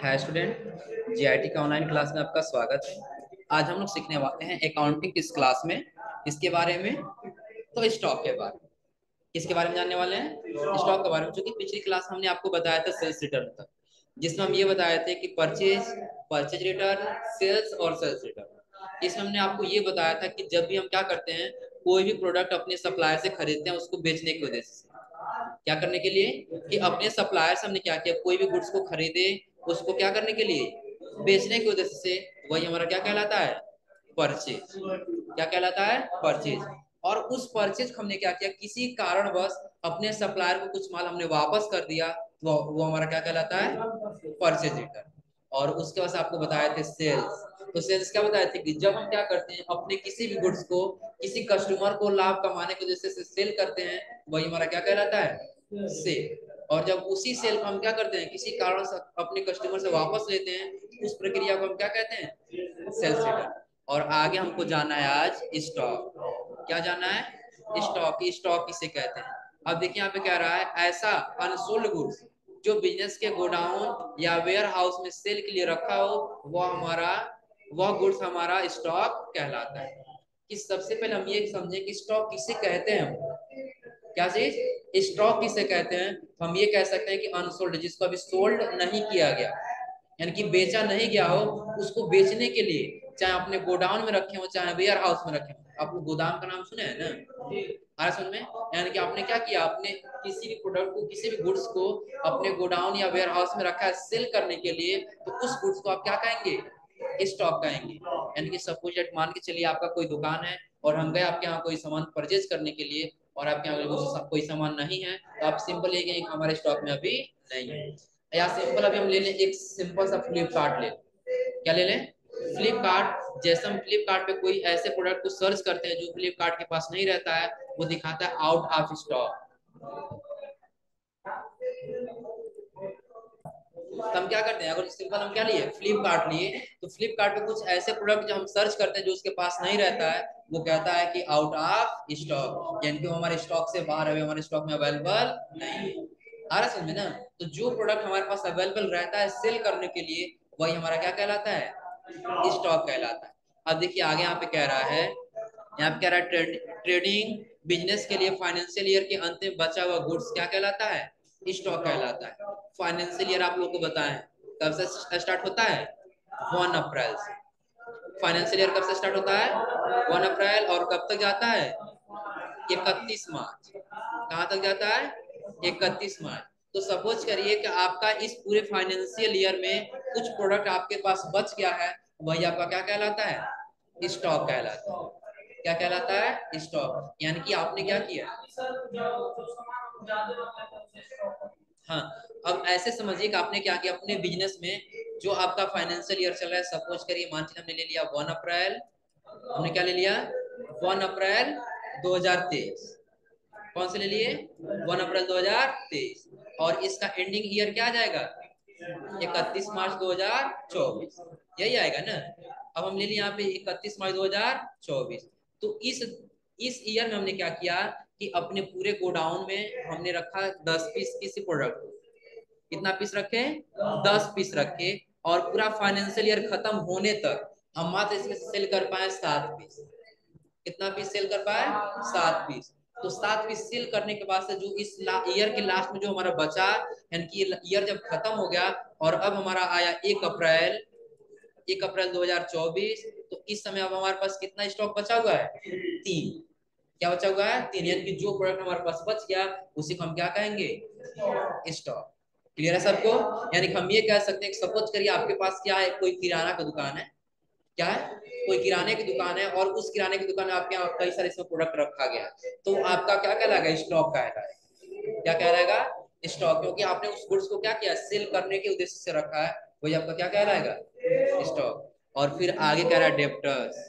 है student, GIT का online class में आपका स्वागत है। आज हम लोग सीखने वाले हैं अकाउंटिंग किस क्लास में, इसके बारे में। तो स्टॉक के बारे में, किसके बारे में जानने वाले हैं? स्टॉक के बारे में। क्योंकि पिछली क्लास हमने आपको बताया था सेल्स रिटर्न तक, जिसमें हम ये बताए थे कि परचेज परचेज रिटर्न, सेल्स और सेल्स रिटर्न। इसमें हमने आपको ये बताया था कि जब भी हम क्या करते हैं, कोई भी प्रोडक्ट अपने सप्लायर से खरीदते हैं उसको बेचने के उद्देश्य से, क्या करने के लिए कि अपने सप्लायर से हमने क्या किया, कोई भी गुड्स को खरीदे उसको क्या करने के लिए, बेचने के उद्देश्य से, वही हमारा क्या कहलाता है, परचेज। क्या कहलाता है, परचेज। और उस परचेज को हमने क्या किया, किसी कारणवश अपने सप्लायर को कुछ माल हमने वापस कर दिया, वो हमारा क्या कहलाता है, परचेज रिटर्न। और उसके बाद आपको बताए थे सेल्स। तो सेल्स क्या बताए थे कि जब हम क्या करते हैं, अपने किसी भी गुड्स को किसी कस्टमर को लाभ कमाने की वजह से सेल करते हैं, वही हमारा क्या कहलाता है, सेल। और जब उसी सेल को हम क्या करते हैं, किसी कारण से अपने कस्टमर से वापस लेते हैं, उस प्रक्रिया को हम क्या कहते हैं, सेल्स रिटर्न। और आगे हमको जानना है आज स्टॉक। क्या जानना है, स्टॉक। स्टॉक किसे कहते हैं? अब देखिए यहाँ पे क्या रहा है, ऐसा अनसोल्ड गुड्स जो बिजनेस के गोडाउन या वेयर हाउस में सेल के लिए रखा हो, वह गुड्स हमारा स्टॉक कहलाता है। कि सबसे पहले हम ये समझें कि स्टॉक किसे कहते हैं। हम क्या चीज, स्टॉक किसे कहते हैं? तो हम ये कह सकते हैं कि अनसोल्ड, जिसको अभी सोल्ड नहीं किया गया, यानी कि बेचा नहीं गया हो, उसको बेचने के लिए चाहे अपने गोडाउन में रखे हो चाहे वेयर हाउस में रखे हो। आपको गोदाम का नाम सुने हैं ना, आ रहा समझ में? यानी कि आपने क्या किया, आपने किसी भी प्रोडक्ट को, किसी भी गुड्स को अपने गोडाउन या वेयर हाउस में रखा है सेल करने के लिए, तो उस गुड्स को आप क्या कहेंगे, स्टॉक कहेंगे। यानी कि सपोज मान के चलिए आपका कोई दुकान है और हम गए आपके यहाँ कोई सामान परचेज करने के लिए, और आपके यहाँ कोई सामान नहीं है, तो आप सिंपल ये कहेंगे हमारे स्टॉक में अभी नहीं है। या सिंपल अभी हम ले लें, एक सिंपल सा फ्लिपकार्ट ले, क्या ले लें, फ्लिपकार्ट। जैसे हम फ्लिपकार्ट पे कोई ऐसे प्रोडक्ट को सर्च करते हैं जो फ्लिपकार्ट के पास नहीं रहता है, वो दिखाता है आउट ऑफ स्टॉक। तो हम क्या करते हैं, अगर सिंपल हम क्या लिए, फ्लिपकार्ट लिए, तो फ्लिपकार्ट पे कुछ ऐसे प्रोडक्ट जो हम सर्च करते हैं जो उसके पास नहीं रहता है, वो कहता है कि आउट ऑफ स्टॉक, यानी कि हमारे स्टॉक से बाहर है, हमारे स्टॉक में अवेलेबल नहीं है। आ रहा समझ में ना? तो जो प्रोडक्ट हमारे पास अवेलेबल रहता है सेल करने के लिए, वही हमारा क्या कहलाता है, स्टॉक कहलाता है। अब देखिए आगे यहाँ पे कह रहा है, यहाँ पे कह रहा है ट्रेडिंग बिजनेस के लिए फाइनेंशियल ईयर के अंत में बचा हुआ गुड्स क्या कहलाता है, स्टॉक कहलाता है। फाइनेंशियल ईयर आप लोग को बताएं कब से स्टार्ट होता है, 1 अप्रैल से। फाइनेंशियल ईयर कब से स्टार्ट होता है, 1 अप्रैल, और कब तक जाता है, 31 मार्च। कहाँ तक जाता है, 31 मार्च। तो सपोज करिए कि आपका इस पूरे फाइनेंशियल ईयर में कुछ प्रोडक्ट आपके पास बच गया है, वही आपका क्या कहलाता है, स्टॉक कहलाता है। क्या कहलाता है, स्टॉक। यानी कि आपने क्या किया, हाँ। अब ऐसे समझिए कि आपने क्या किया अपने बिजनेस में, जो आपका फाइनेंशियल ईयर चल रहा है, सपोज करिए मान लीजिए हमने ले लिया 1 अप्रैल, हमने क्या ले लिया, 1 अप्रैल 2023। कौन से ले लिए, 1 अप्रैल 2023। और इसका एंडिंग ईयर क्या आ जाएगा, 31 मार्च 2024, यही आएगा ना। अब हम ले लिए यहाँ पे 31 मार्च 2024। तो इस ईयर में हमने क्या किया कि अपने पूरे गोडाउन में हमने रखा 10 पीस किसी प्रोडक्ट को। कितना पीस रखे, 10 पीस रखे। और पूरा फाइनेंशियल ईयर खत्म होने तक हम मात्र इसमें सेल कर पाए 7 पीस। कितना पीस सेल कर पाए, 7 पीस। तो 7 पीस सेल करने के बाद से जो इस ईयर के लास्ट में जो हमारा बचा, यानी कि ईयर जब खत्म हो गया और अब हमारा आया 1 अप्रैल, 1 अप्रैल 2024, तो इस समय अब हमारे पास कितना स्टॉक बचा हुआ है, 3। क्या बचा हुआ है, 3। यानी कि जो प्रोडक्ट हमारे पास बच गया उसी को हम क्या कहेंगे, स्टॉक। क्लियर है सबको? यानी कि हम ये कह सकते हैं कि सपोज करिए आपके पास क्या है, कोई किराना का दुकान है, क्या है, कोई किराने की दुकान है, और उस किराने की दुकान में आपके यहाँ कई सारे इसमें प्रोडक्ट रखा गया है, तो आपका क्या कहलाएगा, स्टॉक कहलाएगा। क्या कहलाएगा, स्टॉक। क्योंकि आपने उस गुड्स को क्या किया, सेल करने के उद्देश्य से रखा है, वही आपका क्या कहलाएगा, स्टॉक। और फिर आगे कह रहा है डेप्टर्स।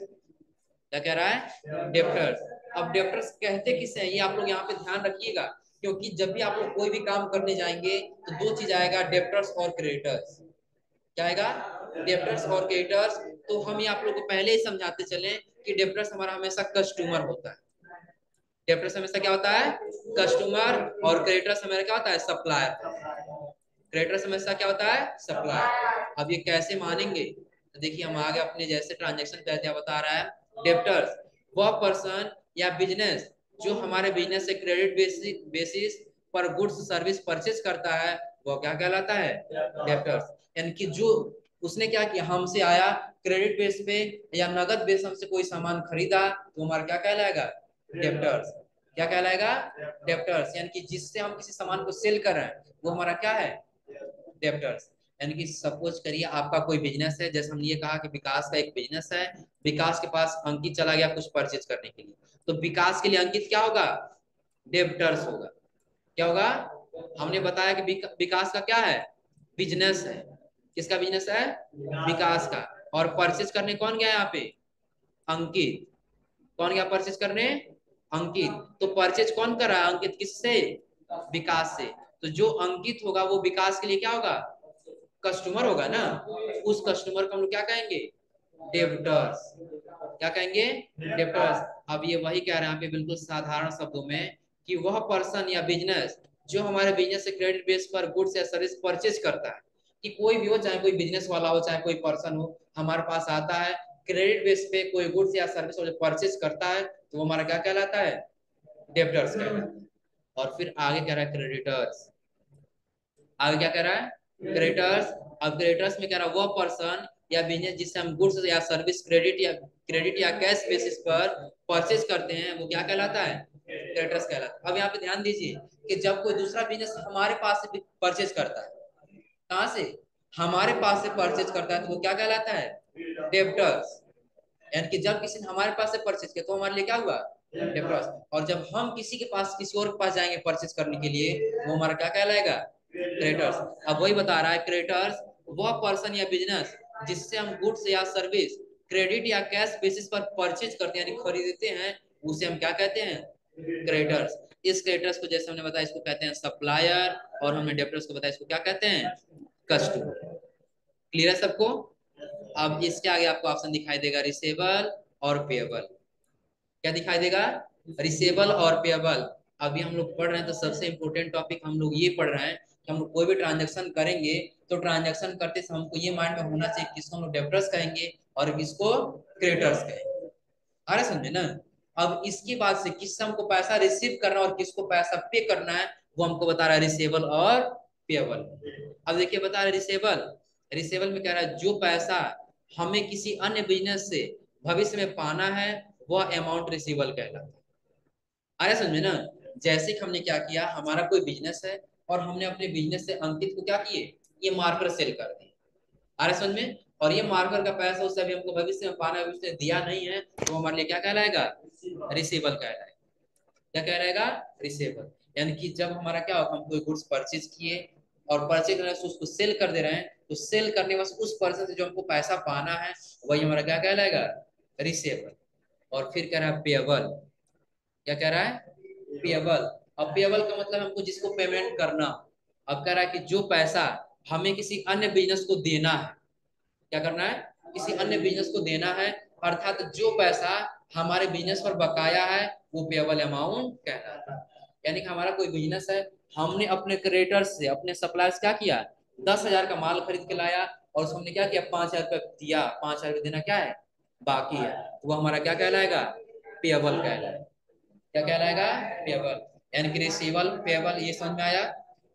क्या कह रहा है, डेप्टर्स। अब डेप्टर्स कहते किसे हैं, ये आप लोग यहाँ पे ध्यान रखिएगा, क्योंकि जब भी आप लोग कोई भी काम करने जाएंगे तो दो चीज आएगा, डेप्टर्स और क्रेडिटर्स। क्या आएगा, डेप्टर्स और क्रेडिटर्स। तो हम ये आप लोग को पहले ही समझाते चले कि डेप्टर्स हमारा हमेशा कस्टमर होता है। डेप्टर्स हमेशा क्या होता है, कस्टमर। और क्रेडिटर्स हमारा क्या होता है, सप्लायर। क्रेडिटर्स हमेशा क्या होता है, सप्लायर। अब ये कैसे मानेंगे, तो देखिए हम आगे अपने जैसे ट्रांजेक्शन कहते हैं बता रहा है। डेप्टर्स वह पर्सन या बिजनेस जो हमारे बिजनेस से क्रेडिट बेसिस पर गुड्स सर्विस परचेज करता है वो क्या कहलाता है, डेप्टर्स। यानी कि जो उसने क्या किया, हमसे आया क्रेडिट बेस पे या नगद बेस हमसे कोई सामान खरीदा तो हमारा क्या कहलाएगा, डेप्टर्स। क्या कहलाएगा, डेप्टर्स। यानी कि जिससे हम किसी सामान को सेल कर रहे हैं वो हमारा क्या है, डेप्टर्स। यानी कि सपोज करिए आपका कोई बिजनेस है, जैसे हमने ये कहा कि विकास का एक बिजनेस है, विकास के पास अंकित चला गया कुछ परचेज करने के लिए, तो विकास के लिए अंकित क्या होगा, डेप्टर्स होगा। क्या होगा, हमने बताया कि विकास का क्या है, बिजनेस है। किसका बिजनेस है, विकास का। और परचेज करने कौन गया यहाँ पे, अंकित। कौन गया परचेज करने, अंकित। तो परचेज कौन कर रहा है, अंकित। किससे, विकास से। तो जो अंकित होगा वो विकास के लिए क्या होगा, कस्टमर होगा ना। उस कस्टमर को हम लोग क्या कहेंगे, डेब्टर्स। क्या कहेंगे, डेब्टर्स। अब ये वही कह रहे हैं यहाँ पे बिल्कुल साधारण शब्दों में कि वह पर्सन या बिजनेस जो हमारे बिजनेस से क्रेडिट बेस पर गुड्स या सर्विस परचेज करता है, कि कोई भी हो, चाहे कोई बिजनेस वाला हो चाहे कोई पर्सन हो, हमारे पास आता है क्रेडिट बेस पे कोई गुड्स या सर्विस परचेज करता है तो वो हमारा क्या कहलाता है, डेब्टर्स कहलाता है। और फिर आगे कह रहा है क्रेडिटर्स। आगे क्या कह रहा है, क्रेडिटर्स। अब क्रेडिटर्स में कह रहा है वह पर्सन या बिजनेस जिससे हम गुड्स या सर्विस क्रेडिट या कैश बेसिस पर परचेज करते हैं वो क्या कहलाता है, क्रेडिटर्स कहलाता है। अब यहाँ पे ध्यान दीजिए कि जब कोई दूसरा बिजनेस हमारे पास से परचेज करता है, कहाँ से, हमारे पास से परचेज करता है तो वो क्या कहलाता है, डेब्टर्स। यानी कि जब किसी ने हमारे पास से परचेज किया तो हमारे लिए क्या हुआ, डेब्टर्स। और जब हम किसी के पास किसी और के पास जाएंगे परचेज करने के लिए वो हमारा क्या कहलाएगा, क्रेडिटर्स। अब वही बता रहा है, क्रेडिटर्स वह पर्सन या बिजनेस जिससे हम गुड्स या सर्विस क्रेडिट या कैश बेसिस पर परचेज करते हैं यानी खरीदते हैं उसे हम क्या कहते हैं, क्रेडिटर्स। इस क्रेडिटर्स को जैसे हमने बताया इसको कहते हैं सप्लायर, और हमने डेब्टर्स को बताया इसको क्या कहते हैं, कस्टमर। क्लियर है सबको। अब इसके आगे आपको ऑप्शन दिखाई देगा रिसेबल और पेएबल। क्या दिखाई देगा, रिसेबल और पेएबल। अभी हम लोग पढ़ रहे हैं तो सबसे इंपॉर्टेंट टॉपिक हम लोग ये पढ़ रहे हैं कि हम लोग कोई भी ट्रांजेक्शन करेंगे तो ट्रांजेक्शन करते समय हमको ये माइंड में होना चाहिए किसको हम लोग डेब्टर्स कहेंगे और किसको क्रेडिटर्स कहेंगे। आ रहा समझे ना। अब इसके बाद से किससे हमको पैसा रिसीव करना और किसको पैसा पे करना है वो हमको बता रहा है रिसेबल और पेएबल। अब देखिए बता रहा है रिसेबल। रिसेबल में कह रहा है जो पैसा हमें किसी अन्य बिजनेस से भविष्य में पाना है वह अमाउंट रिसीबल कहलाता है। आया समझ में ना। जैसे कि हमने क्या किया, हमारा कोई बिजनेस है और हमने अपने बिजनेस से अंकित को क्या किए, ये मार्कर सेल कर दिए। आ रहा समझ में। और ये मार्कर का पैसा उससे अभी हमको भविष्य में पाना है, उसने दिया नहीं है तो हमारे लिए क्या कहलाएगा, रिसीबल कहलाएगा। क्या कहलाएगा, रिसीबल। यानी कि जब हमारा क्या होगा, हम कोई गुड्स परचेज किए और परचेज करने से उसको सेल कर दे रहे हैं तो सेल करने में उस पर्सन से जो हमको पैसा पाना है वही हमारा क्या कहलाएगा, रिसीबल। और फिर कह रहा है पेएबल। क्या कह रहा है, पेएबल। अब पेएबल का मतलब हमको जिसको पेमेंट करना। अब कह रहा है कि जो पैसा हमें किसी अन्य बिजनेस को देना है, क्या करना है, किसी अन्य बिजनेस को देना है, अर्थात जो पैसा हमारे बिजनेस पर बकाया है वो पेएबल अमाउंट कहलाता है। यानी कि हमारा कोई बिजनेस है, हमने अपने क्रेडिटर्स से अपने सप्लायर्स क्या किया, 10,000 का माल खरीद के लाया और उसको हमने क्या किया, 5,000 रुपया दिया, 5,000 रुपया देना क्या है, बाकी है, तो वो हमारा क्या कहलाएगा, पेएबल कहलाएगा। क्या कहलाएगा, पेएबल। यानी कि रिसीबल पेएबल, ये समझ में आया।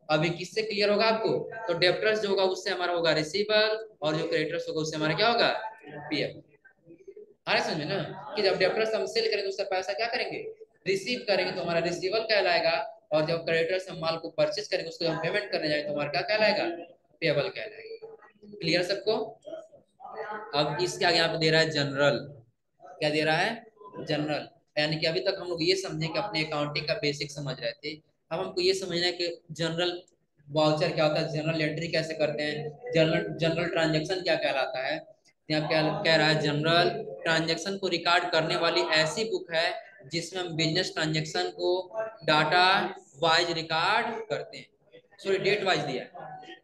अभी किससे क्लियर होगा आपको, तो डेब्टर्स जो होगा उससे हमारा होगा रिसीबल और जो क्रेडिटर्स होगा उससे हमारा क्या होगा, पेएबल। अरे समझ में ना कि जब डेब्टर्स हम सेल करेंगे उसका पैसा क्या करेंगे, रिसीव करेंगे तो हमारा रिसीबल कहलाएगा। और जब क्रेडिटर्स हम माल को परचेज करेंगे उसको हम पेमेंट करने जाएंगे तो हमारा क्या कहलाएगा, पेएबल कहलाएगा। क्लियर सबको। अब इसके आगे यहाँ पे दे रहा है जनरल। क्या दे रहा है, जनरल। यानी कि अभी तक हम लोग ये समझे कि अपने अकाउंटिंग का बेसिक समझ रहे थे, अब हमको ये समझना है कि जनरल वाउचर क्या होता है, जनरल एंट्री कैसे करते हैं, जनरल जनरल ट्रांजैक्शन क्या कहलाता है। यहाँ क्या कह रहा है, जनरल ट्रांजैक्शन को रिकॉर्ड करने वाली ऐसी बुक है जिसमें हम बिजनेस ट्रांजैक्शन को डाटा वाइज रिकॉर्ड करते हैं। सॉरी डेट वाइज दिया है,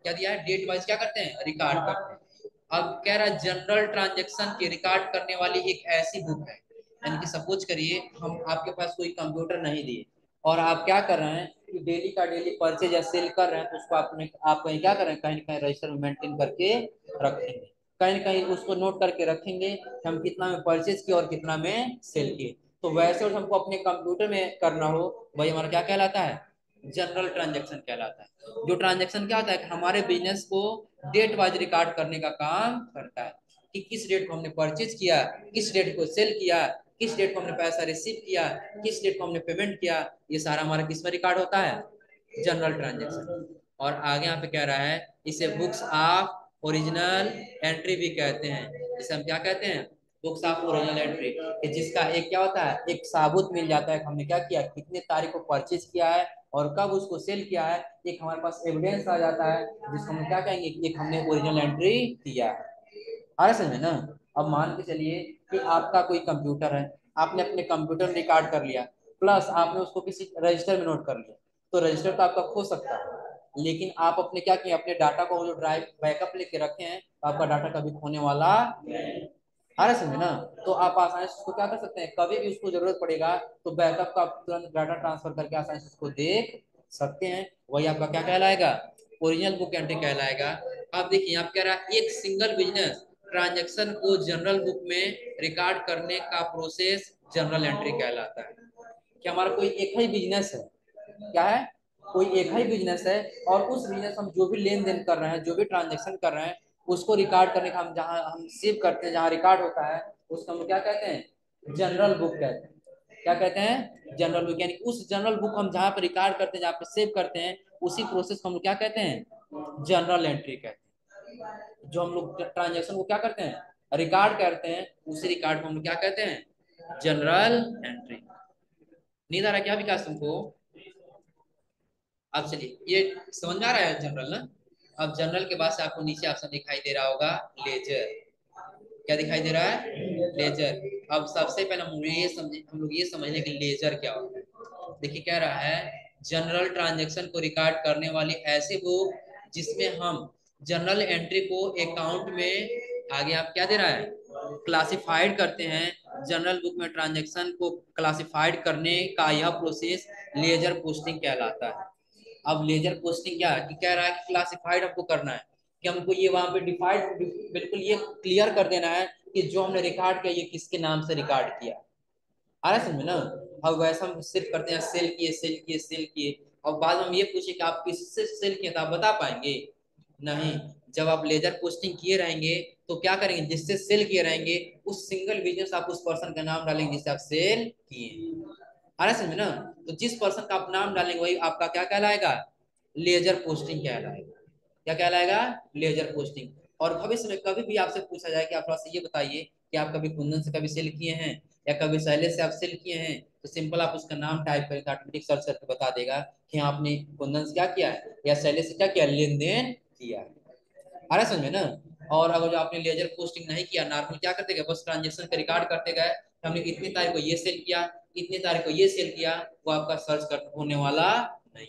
क्या दिया है, डेट वाइज क्या करते हैं, रिकॉर्ड करते हैं। अब कह रहा है जनरल ट्रांजैक्शन के रिकॉर्ड करने वाली एक ऐसी बुक है। यानी कि सपोज करिए हम आपके पास कोई कंप्यूटर नहीं दिए और आप क्या कर रहे हैं कि डेली का डेली परचेज या सेल कर रहे हैं तो उसको आपने आप कहीं क्या कर रहे हैं, कहीं ना कहीं रजिस्टर में मेंटेन करके रखेंगे, कहीं ना कहीं उसको नोट करके रखेंगे कि हम कितना में परचेज किए और कितना में सेल किए। तो वैसे और हमको अपने कंप्यूटर में करना हो, वही हमारा क्या कहलाता है, जनरल ट्रांजैक्शन कहलाता है। जो ट्रांजैक्शन क्या होता है कि हमारे बिजनेस को डेट वाइज रिकॉर्ड करने का काम करता है, कि किस डेट को हमने परचेज किया, किस डेट को सेल किया, किस डेट को हमने पैसा रिसीव किया, किस डेट को हमने पेमेंट किया, ये सारा हमारा किस में रिकॉर्ड होता है, जनरल ट्रांजैक्शन। और आगे यहाँ पे कह रहा है इसे बुक्स ऑफ ओरिजिनल एंट्री भी कहते हैं। इसे हम क्या कहते हैं, बुक्स ऑफ ओरिजिनल एंट्री, कि जिसका एक क्या होता है, एक साबुत मिल जाता है कि हमने क्या किया, कितने तारीख को परचेज किया है और कब उसको सेल किया है। एक हमारे पास एविडेंस आ जाता है जिसको हम क्या कहेंगे, एक हमने ओरिजिनल एंट्री किया है। आ रहा समझ में ना। अब मान के चलिए कि आपका कोई कंप्यूटर है, आपने अपने कंप्यूटर में रिकॉर्ड कर लिया, प्लस आपने उसको किसी रजिस्टर में नोट कर लिया, तो रजिस्टर तो आपका खो सकता है, लेकिन आप अपने क्या किए, अपने डाटा को जो ड्राइव बैकअप लेके रखे हैं, तो आपका डाटा कभी खोने वाला नहीं। आ रहा समझे ना। तो आप आसानी से उसको क्या कर सकते हैं, कभी भी उसको जरूरत पड़ेगा तो बैकअप का तुरंत डाटा ट्रांसफर करके आसानी से उसको देख सकते हैं। वही आपका क्या कहलाएगा, ओरिजिनल बुक एंट्री कहलाएगा। अब देखिए आप कह रहा है एक सिंगल बिजनेस ट्रांजैक्शन को जनरल बुक में रिकॉर्ड करने का प्रोसेस जनरल एंट्री कहलाता है। कि हमारा कोई एक ही बिजनेस है, क्या है, कोई एक ही बिजनेस है, और उस बिजनेस हम जो भी लेन देन कर रहे हैं, जो भी ट्रांजेक्शन कर रहे हैं, उसको रिकॉर्ड करने का हम जहाँ हम सेव करते हैं, जहाँ रिकॉर्ड होता है, उसको हम क्या कहते हैं, जनरल बुक कहते हैं। क्या कहते हैं, जनरल बुक। यानी उस जनरल बुक हम जहाँ पे रिकॉर्ड करते हैं, जहाँ पे सेव करते हैं, उसी प्रोसेस को हम क्या कहते हैं, जनरल एंट्री कहते हैं। जो हम लोग ट्रांजेक्शन को क्या करते हैं, रिकॉर्ड करते हैं, उसी रिकॉर्ड को हम क्या कहते हैं, जनरल एंट्री। नींद आ रहा है क्या विकास तुमको। अब चलिए ये समझ में आ रहा है जनरल ना। अब जनरल के बाद से आपको नीचे ऑप्शन दिखाई दे रहा होगा लेजर। क्या दिखाई दे रहा है, लेजर। अब सबसे पहले हम लोग ये समझने के लेजर क्या होता है। देखिए कह रहा है जनरल ट्रांजैक्शन को रिकॉर्ड करने वाली ऐसी बुक जिसमें हम जनरल एंट्री को अकाउंट में, आगे आप क्या दे रहा है, क्लासिफाइड करते हैं। जनरल बुक में ट्रांजैक्शन को क्लासिफाइड करने का यह प्रोसेस लेजर पोस्टिंग कहलाता है। अब लेजर पोस्टिंग क्या है, कि कह रहा है कि क्लासिफाइड हमको करना है, कि हमको ये वहां पे डिफाइड बिल्कुल ये क्लियर कर देना है कि जो हमने रिकॉर्ड किया ये किसके नाम से रिकॉर्ड किया। आ रहा है समझ में ना। अब वैसा हम सिर्फ करते हैं सेल किए सेल किए सेल किए, और बाद में हम ये पूछे कि आप किससे सेल किए, तो आप बता पाएंगे नहीं। जब आप लेजर पोस्टिंग किए रहेंगे तो क्या करेंगे, जिससे सेल किए रहेंगे उस सिंगल बिजनेस आप उस पर्सन का नाम डालेंगे जिससे आप सेल किए। आ रहा है समझ ना। तो जिस पर्सन का आप नाम डालेंगे वही आपका क्या कहलाएगा, लेजर पोस्टिंग कहलाएगा। क्या कहलाएगा, लेजर पोस्टिंग। और भविष्य में कभी भी आपसे पूछा जाए कि आप थोड़ा सा ये बताइए कि आप कभी कुंदन से कभी सेल किए हैं या कभी शैलेश से आप सेल किए हैं, तो सिंपल आप उसका नाम टाइप करें तो ऑटोमेटिक सर्च करके बता देगा कि हाँ आपने कुंदन से क्या किया है या शैलेश से क्या किया, लेन देन किया है। आ रहा है समझ में ना। और अगर जो आपने लेजर पोस्टिंग नहीं किया, नॉर्मल क्या करते गए, बस ट्रांजेक्शन का रिकॉर्ड करते गए, हमने इतनी तारीख को ये सेल किया, इतनी तारीख को ये सेल किया, वो आपका सर्च कर होने वाला नहीं।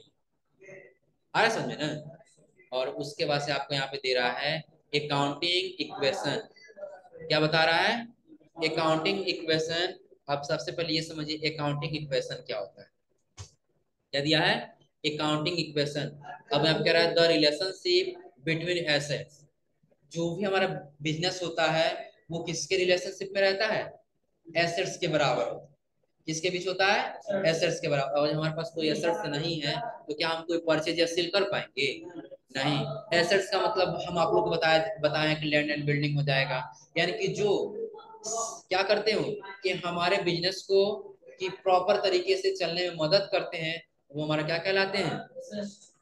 आ रहा है समझ में ना। और उसके बाद से आपको यहाँ पे दे रहा है अकाउंटिंग इक्वेशन। क्या बता रहा है, अकाउंटिंग इक्वेशन। आप सबसे पहले ये समझिए अकाउंटिंग इक्वेशन क्या होता है। क्या दिया है, अकाउंटिंग इक्वेशन। अब यहाँ पे कह रहा है द रिलेशनशिप बिटवीन एसेट्स। जो भी हमारा बिजनेस होता है वो किसके रिलेशनशिप में रहता है, एसेट्स के बराबर होता है। किसके बीच होता है, एसेट्स के बराबर। और हमारे पास कोई एसेट्स नहीं है तो क्या हम कोई परचेज या सेल कर पाएंगे, नहीं। एसेट्स का मतलब हम आप लोग को बताएं कि लैंड एंड बिल्डिंग हो जाएगा। यानी कि जो क्या करते हो कि हमारे बिजनेस को कि प्रॉपर तरीके से चलने में मदद करते हैं, वो हमारा क्या कहलाते हैं,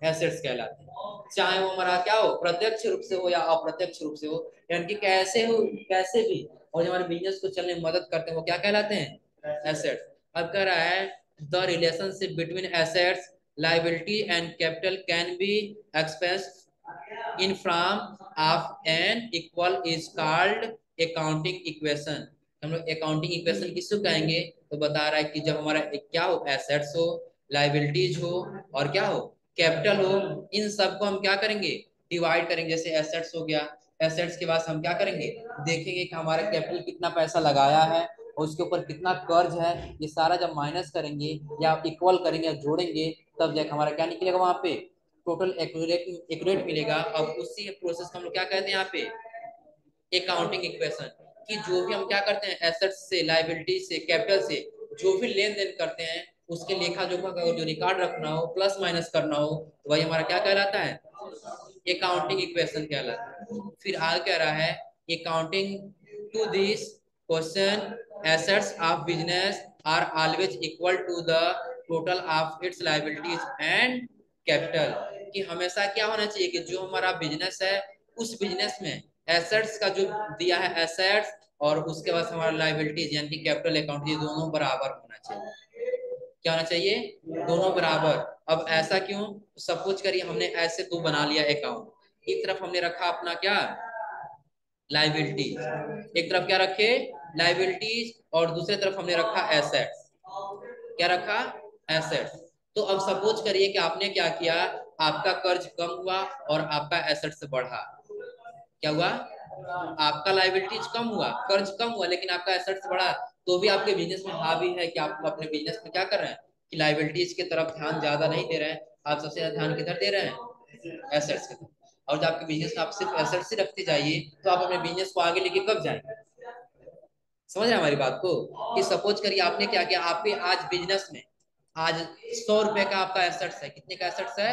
एसेट्स कहलाते हैं। चाहे वो हमारा क्या हो, प्रत्यक्ष रूप से हो या अप्रत्यक्ष रूप से हो, यानी कि कैसे हो कैसे भी, और हमारे बिजनेस को चलने में मदद करते हैं, वो क्या कहलाते हैं, एसेट्स। अब कह रहा है the relationship between assets liability and capital can be expressed in from of an equal is called accounting equation. हम लोग अकाउंटिंग इक्वेशन किसको कहेंगे, तो बता रहा है कि जब हमारा एक क्या हो, एसेट्स हो, लाइबिलिटीज हो और क्या हो, कैपिटल हो, इन सबको हम क्या करेंगे, डिवाइड करेंगे। जैसे एसेट्स हो गया, एसेट्स के बाद हम क्या करेंगे, देखेंगे कि हमारा कैपिटल कितना पैसा लगाया है और उसके ऊपर कितना कर्ज है, ये सारा जब माइनस करेंगे या इक्वल करेंगे या जोड़ेंगे, तब जाकर हमारा क्या निकलेगा, वहां पे टोटल एक्यूरेट एक्यूरेट मिलेगा। अब उसी प्रोसेस को हम लोग क्या कहते हैं यहाँ पे, अकाउंटिंग इक्वेशन कि जो भी हम क्या करते हैं एसेट्स से, लायबिलिटी से, कैपिटल से जो भी लेन देन करते हैं उसके लेखा जोखा का जो रिकॉर्ड रखना हो, प्लस माइनस करना हो, तो वही हमारा क्या कहलाता है, अकाउंटिंग इक्वेशन कहलाता है। फिर आगे कह रहा है accounting to this question assets of business are always equal to the total of its liabilities and capital, कि हमेशा क्या होना चाहिए कि जो हमारा बिजनेस है उस बिजनेस में एसेट्स का जो दिया है एसेट्स और उसके बाद हमारा लायबिलिटीज यानी कि कैपिटल अकाउंट, ये दोनों बराबर होना चाहिए। क्या होना चाहिए, दोनों बराबर। अब ऐसा क्यों, सपोज करिए हमने ऐसे दो बना लिया अकाउंट, एक तरफ हमने रखा अपना क्या, लायबिलिटीज, एक तरफ क्या रखे, लायबिलिटीज, और दूसरी तरफ हमने रखा एसेट्स। क्या रखा, एसेट्स। तो अब सपोज करिए कि आपने क्या किया, आपका कर्ज कम हुआ और आपका एसेट्स बढ़ा। क्या हुआ, आपका लायबिलिटीज कम हुआ, कर्ज कम हुआ, लेकिन आपका एसेट्स बढ़ा, तो भी आपके बिजनेस में हावी है कि आप अपने बिजनेस में क्या कर रहे हैं कि लायबिलिटीज की तरफ ध्यान ज्यादा नहीं दे रहे हैं, आप सबसे ज्यादा ध्यान किधर दे रहे हैं, एसेट्स की तरफ। और जब आपके बिजनेस में आप सिर्फ एसेट्स ही रखते जाइए तो आप अपने बिजनेस को आगे लेके कब जाएंगे। समझ रहे हैं हमारी बात को, कि सपोज करिए आपने क्या किया, आपके आज बिजनेस में आज 100 रुपए का आपका एसेट्स है, कितने का एसेट्स है,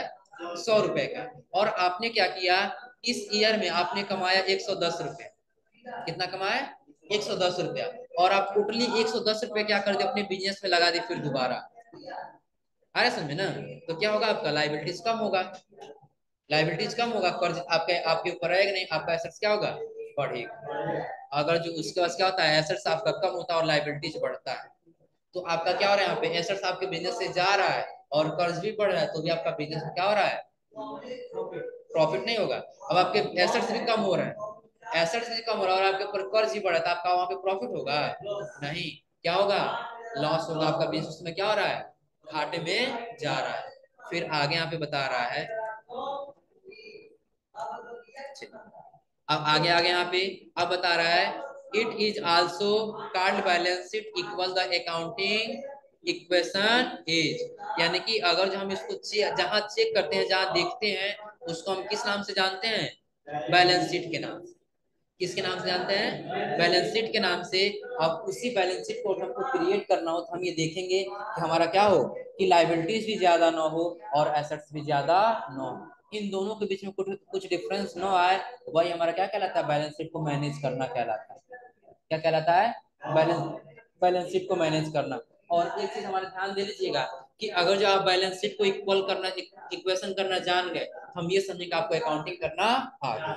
100 रुपए का, और आपने क्या किया, इस ईयर में आपने कमाया 110 रुपए। कितना कमाए, 110 रुपया, और आप टोटली 110 रुपये क्या कर दे अपने बिजनेस में लगा दे फिर दोबारा। अरे समझे ना, तो क्या होगा, आपका लायबिलिटीज कम होगा, लायबिलिटीज कम होगा, कर्ज आपके आपके ऊपर रहेगा नहीं, आपका एसेट्स क्या होगा, बढ़ेगा। अगर जो उसके पास क्या होता है, एसेट्स आपका कम होता है और लायबिलिटीज बढ़ता है, तो आपका क्या हो रहा है, यहाँ पे एसेट्स आपके बिजनेस से जा रहा है और कर्ज भी बढ़ रहा है, तो भी आपका बिजनेस में क्या हो रहा है, प्रॉफिट नहीं होगा। अब आपके एसेट्स भी कम हो रहे हैं, एसेट्स भी कम हो रहा है और आपके ऊपर कर्ज ही बढ़ा, तो आपका वहां पे प्रॉफिट होगा नहीं, क्या होगा, लॉस होगा। आपका बिजनेस में क्या हो रहा है, घाटे में जा रहा है। फिर आगे यहाँ पे बता रहा है, अब आगे आगे यहाँ पे अब बता रहा है, it is also called balance sheet equal the accounting equation is, यानी कि अगर जो हम इसको जहां चेक करते हैं, जहां देखते हैं, उसको हम किस नाम से जानते हैं, बैलेंस शीट के नाम से। किसके नाम से जानते हैं, बैलेंस शीट के नाम से। अब उसी बैलेंस शीट को हमको क्रिएट करना हो तो हम ये देखेंगे कि हमारा क्या हो, कि लायबिलिटीज भी ज्यादा ना हो और एसेट्स भी ज्यादा ना हो, इन दोनों के बीच में कुछ कुछ डिफरेंस ना आए, वही हमारा क्या कहलाता है, बैलेंस शीट को मैनेज करना कहलाता है। क्या कहलाता है, बैलेंस बैलेंस शीट को मैनेज करना। और एक चीज हमारे ध्यान दे लीजिएगा कि अगर जो आप बैलेंस शीट को इक्वल करना, इक्वेशन करना जान गए, हम ये समझेंगे आपको अकाउंटिंग करना आ गया।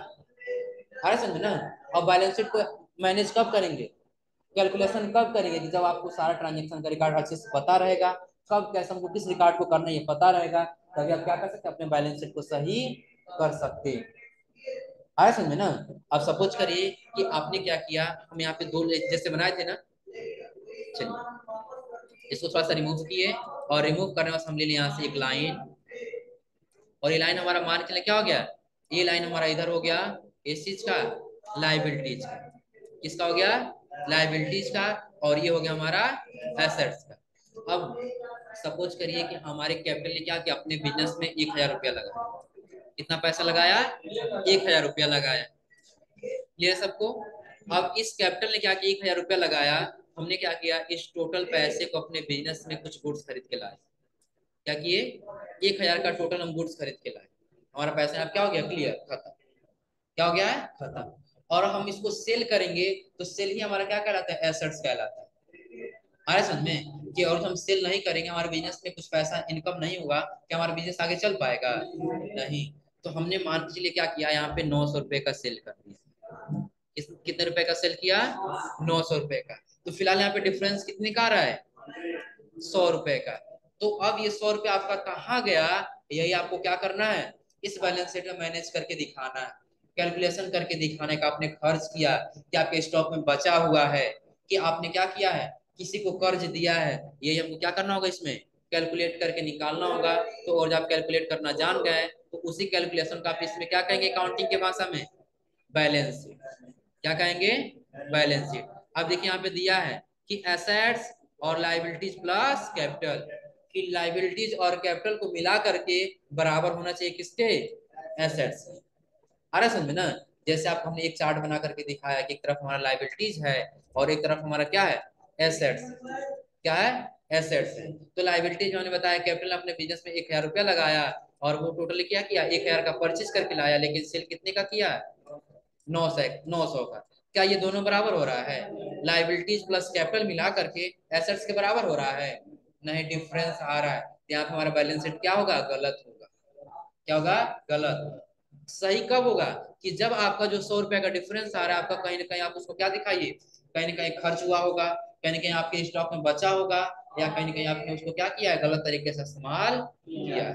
अरे समझे ना। और बैलेंस शीट को मैनेज कब करेंगे, कैलकुलेशन कब करेंगे, कि जब आपको सारा ट्रांजेक्शन का रिकॉर्ड अच्छे से पता रहेगा, कब कैसे हमको किस रिकॉर्ड को करना है ये पता रहेगा, तभी आप क्या कर सकते हैं, अपने बैलेंस शीट को सही कर सकते हैं। आया समझ में ना। अब सपोज करिए कि आपने क्या किया, हम यहाँ पे दो जैसे बनाए थे ना, चलिए इसको थोड़ा सा रिमूव किए, और रिमूव करने के बाद हम ले लिए यहाँ से एक लाइन, और ये लाइन हमारा मान के लिए क्या हो गया, ये लाइन हमारा इधर हो गया इस चीज का, लाइबिलिटीज का। किसका हो गया, लाइबिलिटीज का, और ये हो गया हमारा एसेट्स का। अब सपोज करिए कि हमारे कैपिटल ने क्या किया, अपने बिजनेस में 1000 रुपया लगाया। कितना पैसा लगाया, 1000 रुपया लगाया, क्लियर सबको। अब इस कैपिटल ने क्या किया, 1000 रुपया लगाया, हमने क्या किया, इस टोटल पैसे को अपने बिजनेस में कुछ गुड्स खरीद के लाए। क्या किए, 1000 का टोटल हम गुड्स खरीद के लाए, हमारा पैसा अब क्या हो गया, क्लियर, खत्म। क्या हो गया है, खत्म। और हम इसको सेल करेंगे तो सेल ही हमारा क्या कहलाता है, एसेट्स कहलाता है। हमारे समझ में, कि और हम सेल नहीं करेंगे, हमारे बिजनेस में कुछ पैसा इनकम नहीं होगा, क्या हमारा बिजनेस आगे चल पाएगा, नहीं। तो हमने मान के चलिए क्या किया, यहाँ पे 900 रुपए का सेल कर दिया। कितने रुपए का सेल किया, 900 रुपए का। तो फिलहाल यहाँ पे डिफरेंस कितने का आ रहा है, 100 रुपए का। तो अब ये 100 रुपया आपका कहाँ गया, यही आपको क्या करना है, इस बैलेंस शीट में मैनेज करके दिखाना है, कैलकुलेशन करके दिखाने का। आपने खर्च किया कि आपके स्टॉक में बचा हुआ है, कि आपने क्या किया है, किसी को कर्ज दिया है, यही हमको क्या करना होगा, इसमें कैलकुलेट करके निकालना होगा। तो और जब कैलकुलेट करना जान गए तो उसी कैलकुलेशन का आप इसमें क्या कहेंगे, अकाउंटिंग के भाषा में, बैलेंस शीट। क्या कहेंगे, बैलेंस शीट। अब देखिए यहाँ पे दिया है कि एसेट्स और लाइबिलिटीज प्लस कैपिटल, कि लाइबिलिटीज और कैपिटल को मिला करके बराबर होना चाहिए किसके, एसेट्स। आ रहा समझ में ना। जैसे आप हमने एक चार्ट बना करके दिखाया कि एक तरफ हमारा लाइबिलिटीज है और एक तरफ हमारा क्या है, एसेट्स। क्या है, एसेट्स है। तो लाइबिलिटीज मैंने बताया कैपिटल ने अपने बिजनेस में 1,000 रुपया लगाया और वो टोटली क्या किया, 1,000 का परचेज करके लाया, लेकिन सेल कितने का किया, 900 का। क्या ये दोनों बराबर हो रहा है, लाइबिलिटीज प्लस कैपिटल मिला करके एसेट्स के बराबर हो रहा है, नहीं, डिफरेंस आ रहा है। यहाँ पे हमारा बैलेंस शीट क्या होगा, गलत होगा। क्या होगा, गलत। सही कब होगा, कि जब आपका जो 100 रुपए का डिफरेंस आ रहा है आपका, कहीं ना कहीं आप उसको क्या दिखाइए, कहीं ना कहीं खर्च हुआ होगा, कहीं ना कहीं आपके स्टॉक में बचा होगा, या कहीं ना कहीं आपने उसको क्या किया है, गलत तरीके से इस्तेमाल किया है।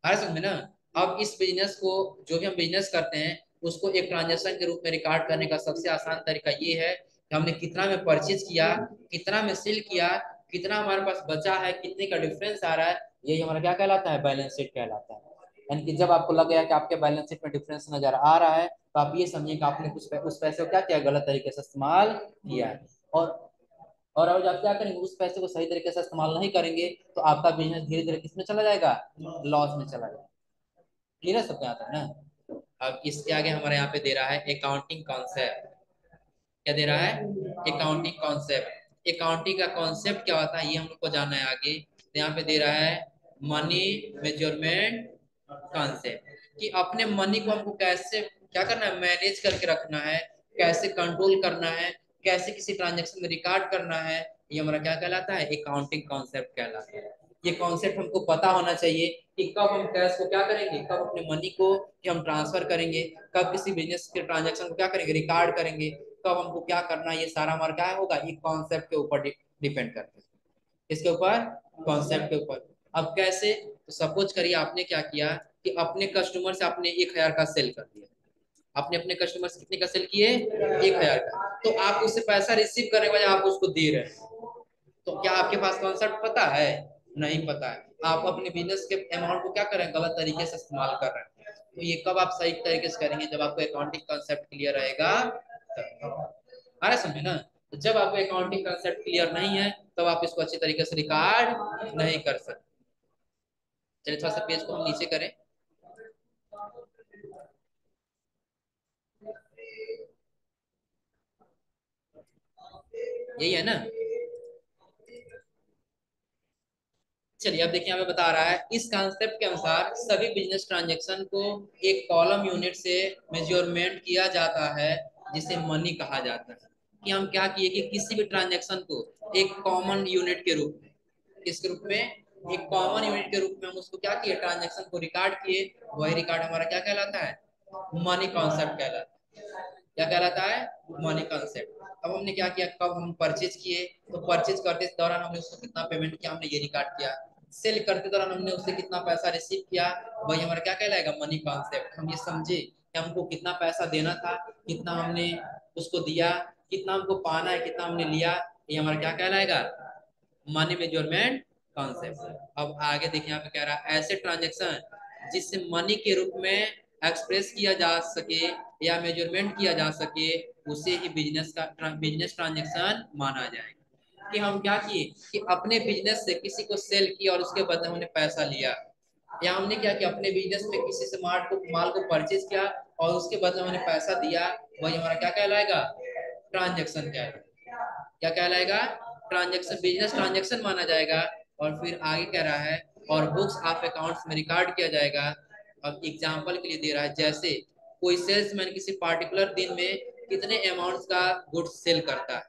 आ रहा समझ में ना। अब इस बिजनेस को, जो भी हम बिजनेस करते हैं उसको एक ट्रांजेक्शन के रूप में रिकॉर्ड करने का सबसे आसान तरीका ये है कि हमने कितना में परचेज किया, कितना में सेल किया, कितना हमारे पास बचा है, कितने का डिफरेंस आ रहा है, यही हमारा क्या कहलाता है, बैलेंस शीट कहलाता है। यानी कि जब आपको लग गया कि आपके बैलेंस शीट में डिफरेंस नजर आ रहा है तो आप ये समझिए कि आपने उस पैसे को क्या किया, गलत तरीके से इस्तेमाल किया है। और अब आप क्या करेंगे, उस पैसे को सही तरीके से इस्तेमाल नहीं करेंगे तो आपका बिजनेस धीरे धीरे किसमें चला जाएगा, लॉस में चला जाएगा। क्लियर है सबको यहाँ तक ना। अब इसके आगे हमारे यहाँ पे दे रहा है अकाउंटिंग कॉन्सेप्ट। क्या दे रहा है, अकाउंटिंग कॉन्सेप्ट। अकाउंटिंग का कॉन्सेप्ट क्या होता है ये हम लोग को जानना है आगे। तो यहाँ पे दे रहा है मनी मेजरमेंट कॉन्सेप्ट, कि अपने मनी को हमको कैसे क्या करना है, मैनेज करके रखना है, कैसे कंट्रोल करना है, कैसे किसी ट्रांजेक्शन में रिकॉर्ड करना है, ये हमारा क्या कहलाता है, अकाउंटिंग कॉन्सेप्ट कहलाता है। ये कॉन्सेप्ट हमको पता होना चाहिए कि कब हम कैश को क्या करेंगे, कब अपने मनी को कि हम ट्रांसफर करेंगे, कब किसी बिजनेस के ट्रांजेक्शन को क्या करेंगे, रिकॉर्ड करेंगे, कब हमको क्या करना है, ये सारा हमारा क्या होगा, ये कॉन्सेप्ट के ऊपर डिपेंड करता है। इसके ऊपर, कॉन्सेप्ट के ऊपर। अब कैसे, तो सपोज करिए आपने क्या किया कि अपने कस्टमर से आपने 1,000 का सेल कर दिया। आपने अपने कस्टमर से कितने का सेल किए, 1,000 का। तो आप उससे पैसा रिसीव करने के बाद आप उसको दे रहे हैं, तो क्या आपके पास कॉन्सेप्ट पता है, नहीं पता है। आप अपने बिजनेस के अमाउंट को क्या कर रहे हैं, गलत तरीके से इस्तेमाल कर रहे हैं। तो ये कब आप सही तरीके से करेंगे, जब आपको अकाउंटिंग कॉन्सेप्ट क्लियर रहेगा आ रहा समझे ना। तो जब आपको अकाउंटिंग कॉन्सेप्ट क्लियर नहीं है तब आप इसको अच्छी तरीके से रिकॉर्ड नहीं कर सकते। चलिए थोड़ा सा पेज को हम नीचे करें। यही है ना। चलिए अब देखिए, हमें बता रहा है इस कॉन्सेप्ट के अनुसार सभी बिजनेस ट्रांजैक्शन को एक कॉलम यूनिट से मेजरमेंट किया जाता है, जिसे मनी कहा जाता है। कि हम क्या किए कि किसी भी ट्रांजैक्शन को एक कॉमन यूनिट के रूप में, किस रूप में, एक कॉमन यूनिट के रूप में हम उसको क्या किए, ट्रांजैक्शन को रिकॉर्ड किए। वही रिकॉर्ड हमारा क्या कहलाता है, मनी कॉन्सेप्ट कहलाता है। क्या कहलाता है, मनी कॉन्सेप्ट। अब हमने क्या किया, कब हम परचेज किए, तो परचेज करते दौरान हमने उसको कितना पेमेंट किया, हमने ये रिकॉर्ड किया। सेल करते दौरान हमने उससे कितना पैसा रिसीव किया, वही हमारा क्या कहलाएगा, मनी कॉन्सेप्ट। हम ये समझे कि हमको कितना पैसा देना था, कितना हमने उसको दिया, कितना हमको पाना है, कितना हमने लिया, ये हमारा क्या कहलाएगा, मनी मेजरमेंट कॉन्सेप्ट। अब आगे देखिए यहाँ पे कह रहा है ऐसे ट्रांजेक्शन जिससे मनी के रूप में एक्सप्रेस किया जा सके या मेजरमेंट किया जा सके, उसे ही बिजनेस ट्रांजेक्शन माना जाएगा। कि हम क्या किए कि अपने बिजनेस से किसी को सेल किया और उसके बदले हमने पैसा लिया, या हमने क्या किया, अपने बिजनेस में किसी से माल को परचेज किया और उसके बदले हमने पैसा दिया, वही हमारा क्या कहलाएगा, ट्रांजेक्शन कहलाएगा। क्या कहलाएगा, ट्रांजेक्शन, बिजनेस ट्रांजेक्शन माना जाएगा। और फिर आगे कह रहा है और बुक्स ऑफ अकाउंट्स में रिकॉर्ड किया जाएगा। अब एग्जांपल के लिए दे रहा है, जैसे कोई सेल्समैन किसी पार्टिकुलर दिन में कितने अमाउंट का गुड्स सेल करता है।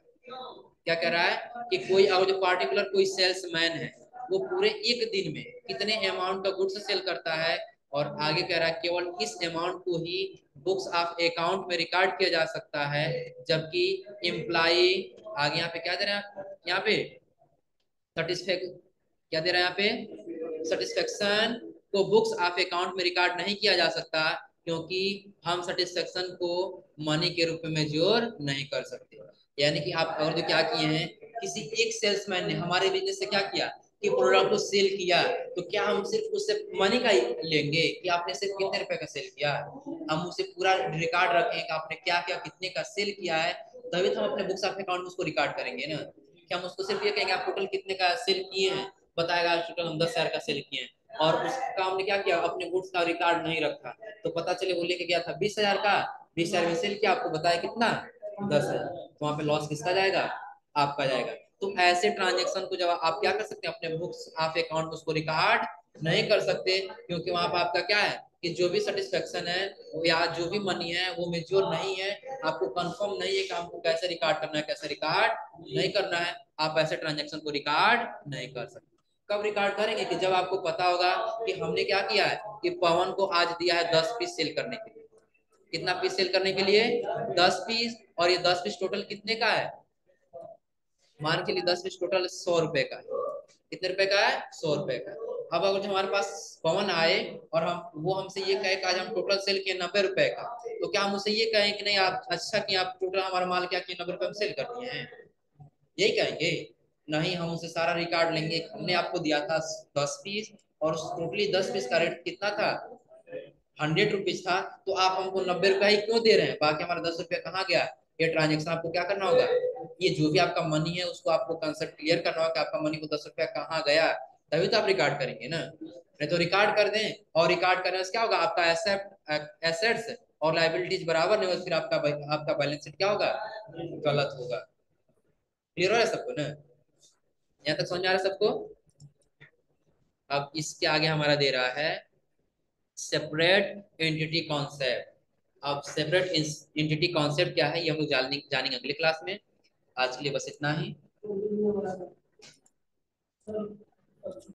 क्या कह रहा है कि कोई और जो पार्टिकुलर कोई सेल्समैन है वो पूरे एक दिन में कितने अमाउंट का गुड्स सेल करता है। और आगे कह रहा है केवल इस अमाउंट को ही बुक्स ऑफ अकाउंट में रिकॉर्ड किया जा सकता है, जबकि एम्प्लाई, आगे यहाँ पे क्या दे रहा है, यहाँ पे सेटिस्फैक्ट, क्या दे रहा है यहाँ पे, सेटिस्फेक्शन को बुक्स ऑफ अकाउंट में रिकॉर्ड नहीं किया जा सकता, क्योंकि हम सेटिस्फेक्शन को मनी के रूप में मेजर नहीं कर सकते। यानी कि आप और जो क्या किए हैं, किसी एक सेल्समैन ने हमारे बिजनेस से क्या किया कि प्रोडक्ट को सेल किया, तो क्या हम सिर्फ उससे मनी का ही लेंगे कि आपने सिर्फ कितने रुपए का सेल किया, हम उसे पूरा रिकॉर्ड रखें कि आपने क्या क्या कितने का सेल किया है, तभी तो हम अपने बुक्स ऑफ अकाउंट में उसको रिकॉर्ड करेंगे ना। कि हम उसको सिर्फ ये कहेंगे आप टोटल कितने का सेल किए हैं, बताएगा टोटल हम 10,000 का सेल किए हैं, और उसका हमने क्या किया, अपने गुड्स का रिकॉर्ड नहीं रखा, तो पता चले वो लेके गया था 20,000 का, रिजर्व सेल क्या आपको बताया कितना 10 है, तो वहां पे लॉस किसका जाएगा, आपका जाएगा। तो ऐसे ट्रांजेक्शन को जब आप क्या कर सकते हैं अपने बुक्स ऑफ अकाउंट उसको रिकॉर्ड नहीं कर सकते, क्योंकि वहां पे आपका क्या है कि जो भी सेटिस्फेक्शन है या जो भी मनी है वो मेच्योर नहीं है, आपको कंफर्म नहीं है कि आपको कैसे रिकॉर्ड करना है कैसे रिकॉर्ड नहीं करना है, आप ऐसे ट्रांजेक्शन को रिकॉर्ड नहीं कर सकते। कब रिकॉर्ड करेंगे कि जब आपको पता होगा कि हमने क्या किया है कि पवन को आज दिया है 10 पीस सेल करने के लिए। कितना पीस सेल करने के लिए 10 पीस, और ये 10 पीस टोटल कितने का है, मान के लिए 10 पीस टोटल 100 रुपए का है। कितने रुपए का है, 100 रुपए का। अब अगर हमारे पास पवन आए और हम वो हमसे ये कहे कि आज हम टोटल सेल किए 90 रुपए का, तो क्या हम उसे ये कहें कि नहीं आप अच्छा कि आप टोटल हमारा माल क्या किए 90 रुपए में सेल कर दिए हैं, यही कहेंगे। नहीं, हम उसे सारा रिकॉर्ड लेंगे, हमने आपको दिया था 10 पीस और टोटली 10 पीस का रेट कितना था 100 रुपीज था, तो आप हमको 90 रुपया ही क्यों दे रहे हैं, बाकी हमारा 10 रुपया कहाँ गया। ये ट्रांजेक्शन आपको क्या करना होगा, ये जो भी आपका मनी है उसको आपको कंसेप्ट क्लियर करना होगा कि आपका मनी को 10 रुपया कहाँ गया, तभी तो आप रिकॉर्ड करेंगे ना। नहीं तो रिकॉर्ड कर दें और रिकॉर्ड करने से क्या होगा, आपका एसेट्स और लाइबिलिटीज बराबर नहीं होगा, फिर आपका बैलेंस शीट क्या होगा, गलत होगा। क्लियर हो रहा है सबको ना, यहाँ तक समझ आ रहा है सबको। अब इसके आगे हमारा दे रहा है सेपरेट एंटिटी कॉन्सेप्ट। अब सेपरेट एंटिटी कॉन्सेप्ट क्या है ये हम लोग जानेंगे अगले क्लास में। आज के लिए बस इतना ही।